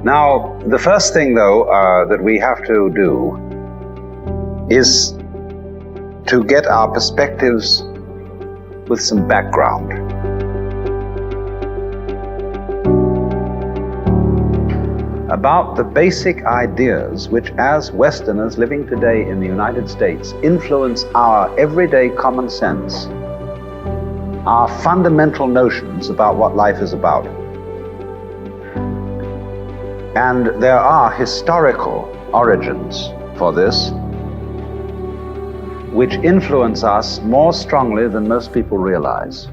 Now, the first thing, though, that we have to do is to get our perspectives with some background. About the basic ideas which, as Westerners living today in the United States, influence our everyday common sense, our fundamental notions about what life is about. And there are historical origins for this, which influence us more strongly than most people realize.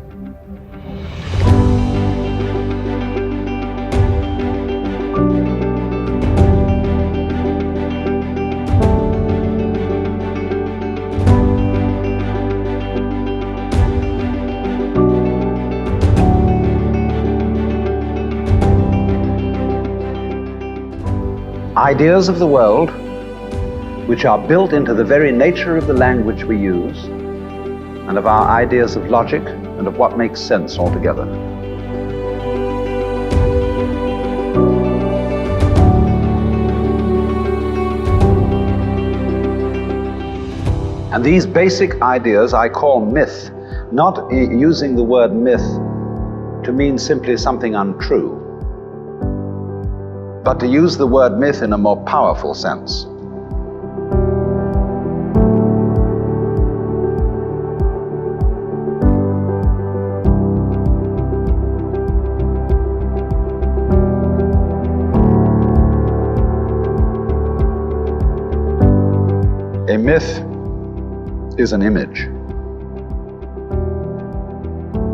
Ideas of the world, which are built into the very nature of the language we use, and of our ideas of logic and of what makes sense altogether. And these basic ideas I call myth, not using the word myth to mean simply something untrue, but to use the word myth in a more powerful sense. A myth is an image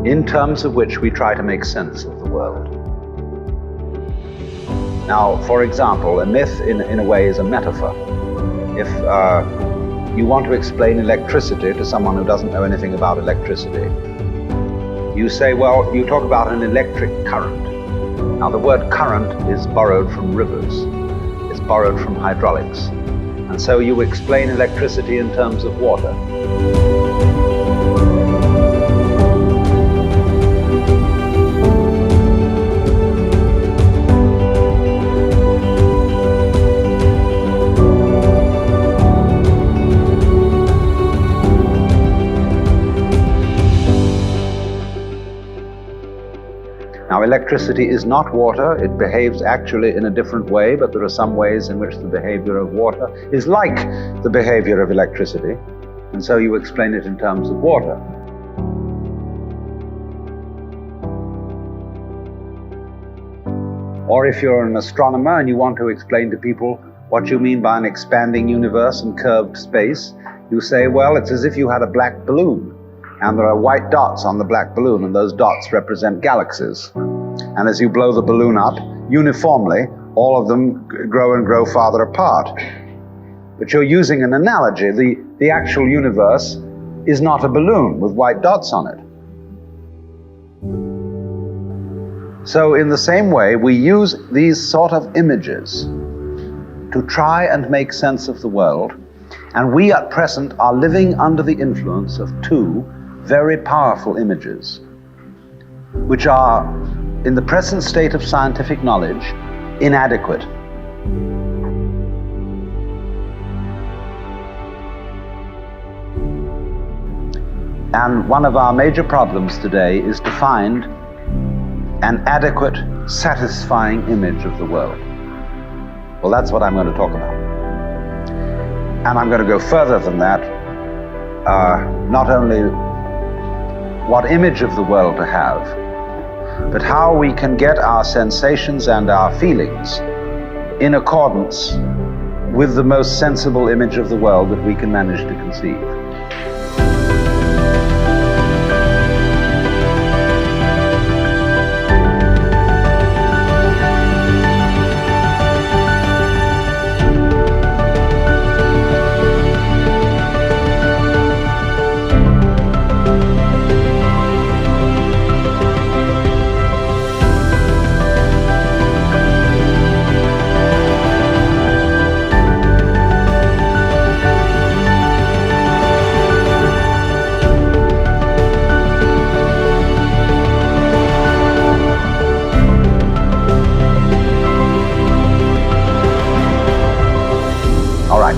in terms of which we try to make sense of the world. Now, for example, a myth in a way is a metaphor. If you want to explain electricity to someone who doesn't know anything about electricity, you say, well, you talk about an electric current. Now, the word current is borrowed from rivers. It's borrowed from hydraulics. And so you explain electricity in terms of water. Now, electricity is not water. It behaves actually in a different way, but there are some ways in which the behavior of water is like the behavior of electricity, and so you explain it in terms of water. Or if you're an astronomer and you want to explain to people what you mean by an expanding universe and curved space, you say, well, it's as if you had a black balloon, and there are white dots on the black balloon, and those dots represent galaxies. And as you blow the balloon up, uniformly, all of them grow and grow farther apart. But you're using an analogy. The actual universe is not a balloon with white dots on it. So in the same way, we use these sort of images to try and make sense of the world, and we at present are living under the influence of two very powerful images, which are, in the present state of scientific knowledge, inadequate. And one of our major problems today is to find an adequate, satisfying image of the world. Well, that's what I'm going to talk about. And I'm going to go further than that, not only what image of the world to have, but how we can get our sensations and our feelings in accordance with the most sensible image of the world that we can manage to conceive.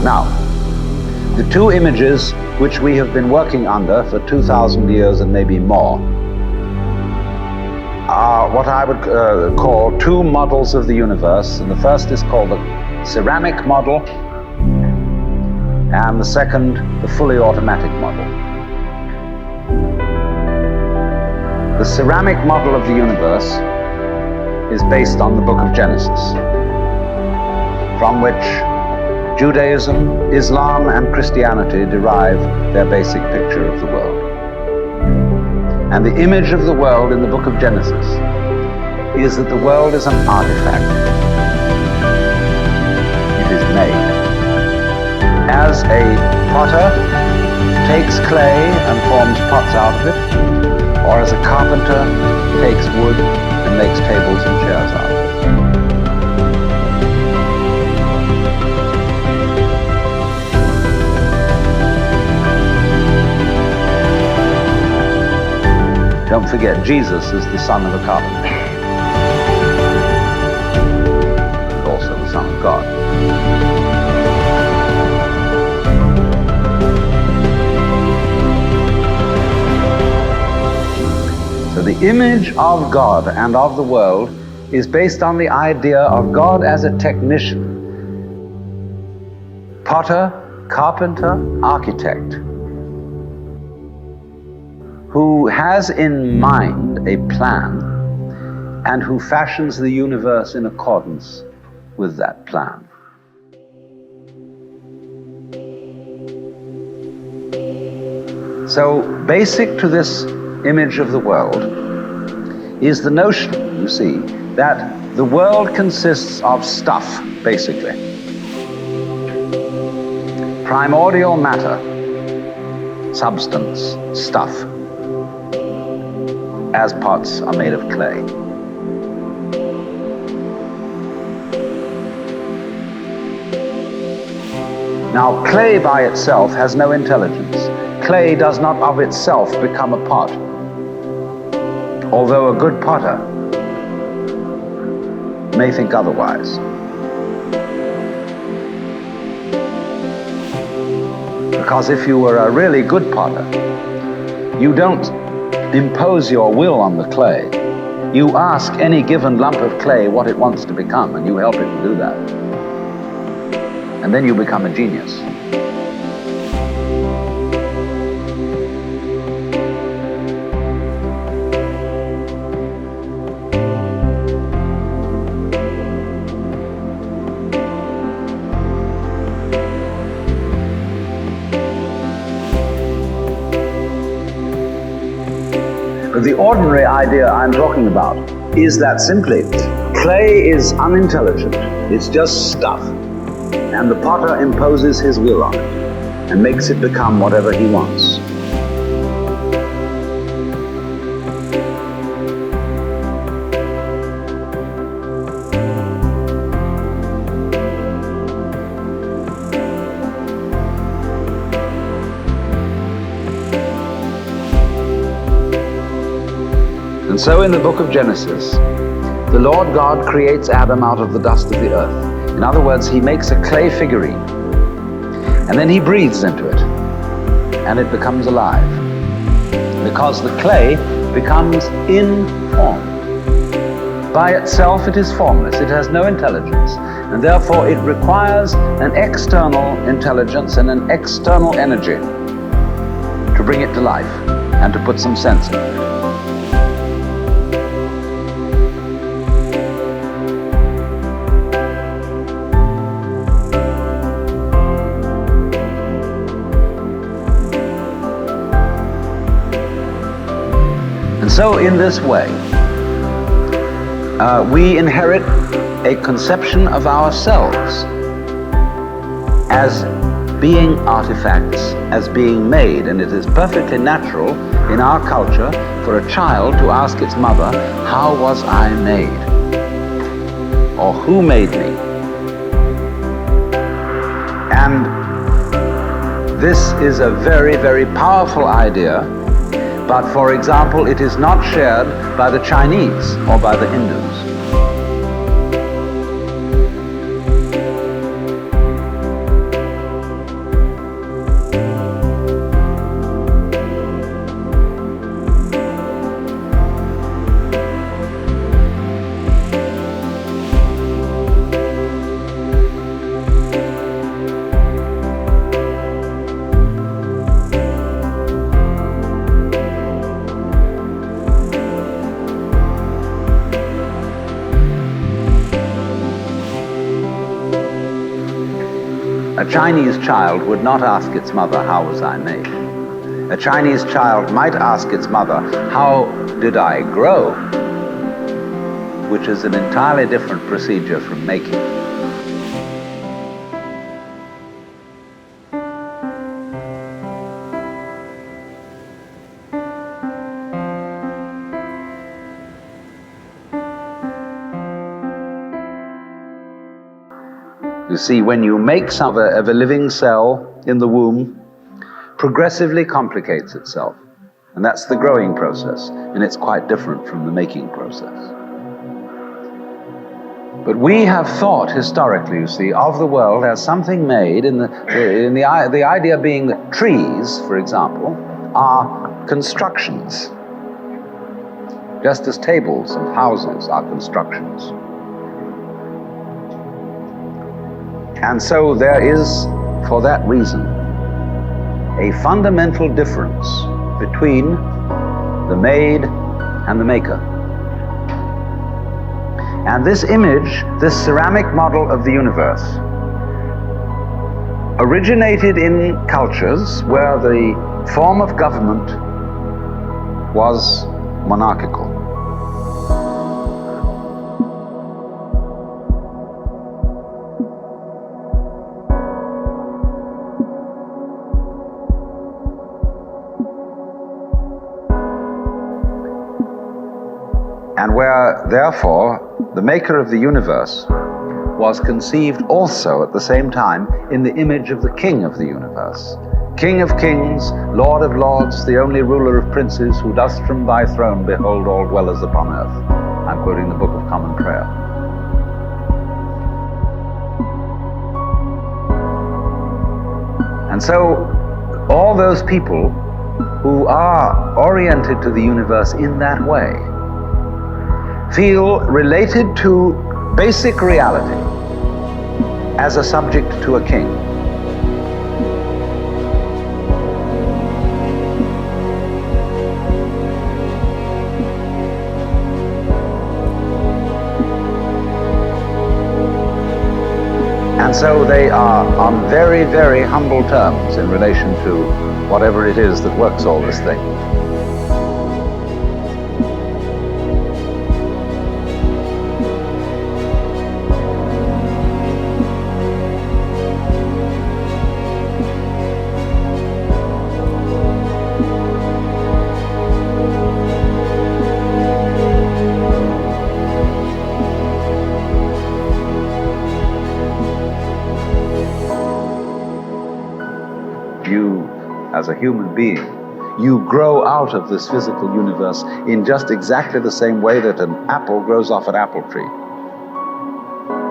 Now, the two images which we have been working under for 2,000 years and maybe more are what I would call two models of the universe. And the first is called the ceramic model, and the second, the fully automatic model. The ceramic model of the universe is based on the book of Genesis, from which Judaism, Islam, and Christianity derive their basic picture of the world. And the image of the world in the book of Genesis is that the world is an artifact. It is made. As a potter takes clay and forms pots out of it, or as a carpenter takes wood and makes tables and chairs out of it. Don't forget, Jesus is the son of a carpenter, and also the son of God. So the image of God and of the world is based on the idea of God as a technician, potter, carpenter, architect, who has in mind a plan and who fashions the universe in accordance with that plan. So basic to this image of the world is the notion, you see, that the world consists of stuff, basically. Primordial matter, substance, stuff, as pots are made of clay. Now, clay by itself has no intelligence. Clay does not of itself become a pot, although a good potter may think otherwise. Because if you were a really good potter, you don't impose your will on the clay. You ask any given lump of clay what it wants to become, and you help it to do that. And then you become a genius. The ordinary idea I'm talking about is that simply clay is unintelligent, it's just stuff, and the potter imposes his will on it and makes it become whatever he wants. And so in the book of Genesis, the Lord God creates Adam out of the dust of the earth. In other words, he makes a clay figurine, and then he breathes into it, and it becomes alive. Because the clay becomes informed. By itself it is formless, it has no intelligence, and therefore it requires an external intelligence and an external energy to bring it to life and to put some sense in it. So in this way, we inherit a conception of ourselves as being artifacts, as being made, and it is perfectly natural in our culture for a child to ask its mother, how was I made? Or who made me? And this is a very, very powerful idea. But for example, it is not shared by the Chinese or by the Hindus. A Chinese child would not ask its mother, "How was I made?" A Chinese child might ask its mother, "How did I grow?" Which is an entirely different procedure from making. You see, when you make some of a living cell in the womb, progressively complicates itself. And that's the growing process, and it's quite different from the making process. But we have thought historically, you see, of the world as something made, the idea being that trees, for example, are constructions, just as tables and houses are constructions. And so there is, for that reason, a fundamental difference between the made and the maker. And this image, this ceramic model of the universe, originated in cultures where the form of government was monarchical. And where, therefore, the maker of the universe was conceived also at the same time in the image of the king of the universe. King of kings, Lord of lords, the only ruler of princes, who dost from thy throne behold all dwellers upon earth. I'm quoting the Book of Common Prayer. And so, all those people who are oriented to the universe in that way feel related to basic reality as a subject to a king. And so they are on very, very humble terms in relation to whatever it is that works all this thing. You, as a human being, you grow out of this physical universe in just exactly the same way that an apple grows off an apple tree.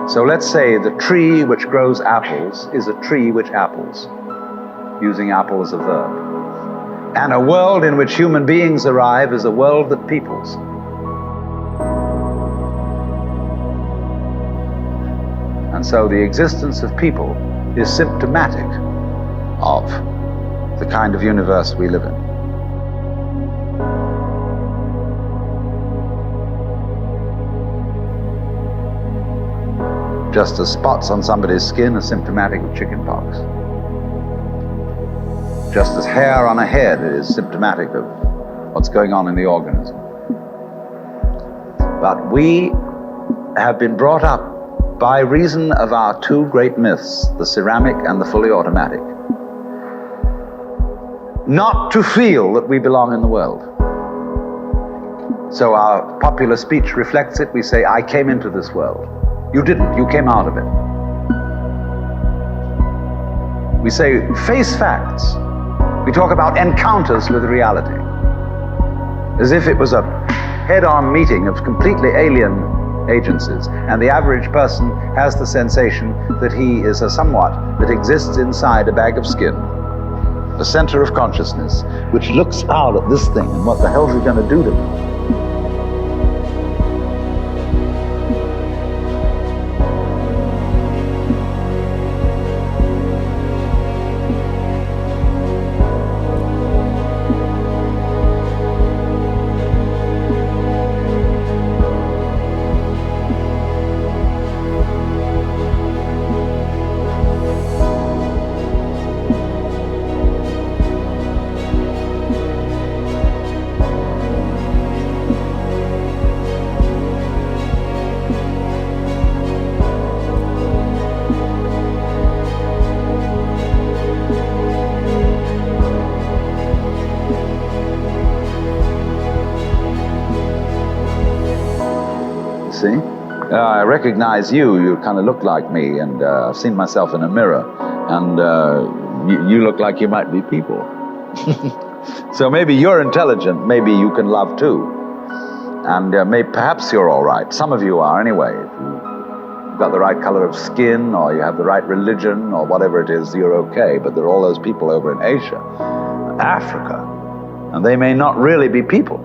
So let's say the tree which grows apples is a tree which apples, using apple as a verb. And a world in which human beings arrive is a world that peoples. And so the existence of people is symptomatic of the kind of universe we live in. Just as spots on somebody's skin are symptomatic of chickenpox. Just as hair on a head is symptomatic of what's going on in the organism. But we have been brought up by reason of our two great myths, the ceramic and the fully automatic, not to feel that we belong in the world. So our popular speech reflects it. We say, I came into this world. You didn't, you came out of it. We say, face facts. We talk about encounters with reality, as if it was a head-on meeting of completely alien agencies, and the average person has the sensation that he is a somewhat that exists inside a bag of skin, the center of consciousness, which looks out at this thing and what the hell is he going to do to me? see? I recognize you. You kind of look like me, and I've seen myself in a mirror, and you look like you might be people. So maybe you're intelligent, maybe you can love too. And perhaps you're all right. Some of you are anyway. If you've got the right color of skin, or you have the right religion, or whatever it is, you're okay. But there are all those people over in Asia, Africa, and they may not really be people.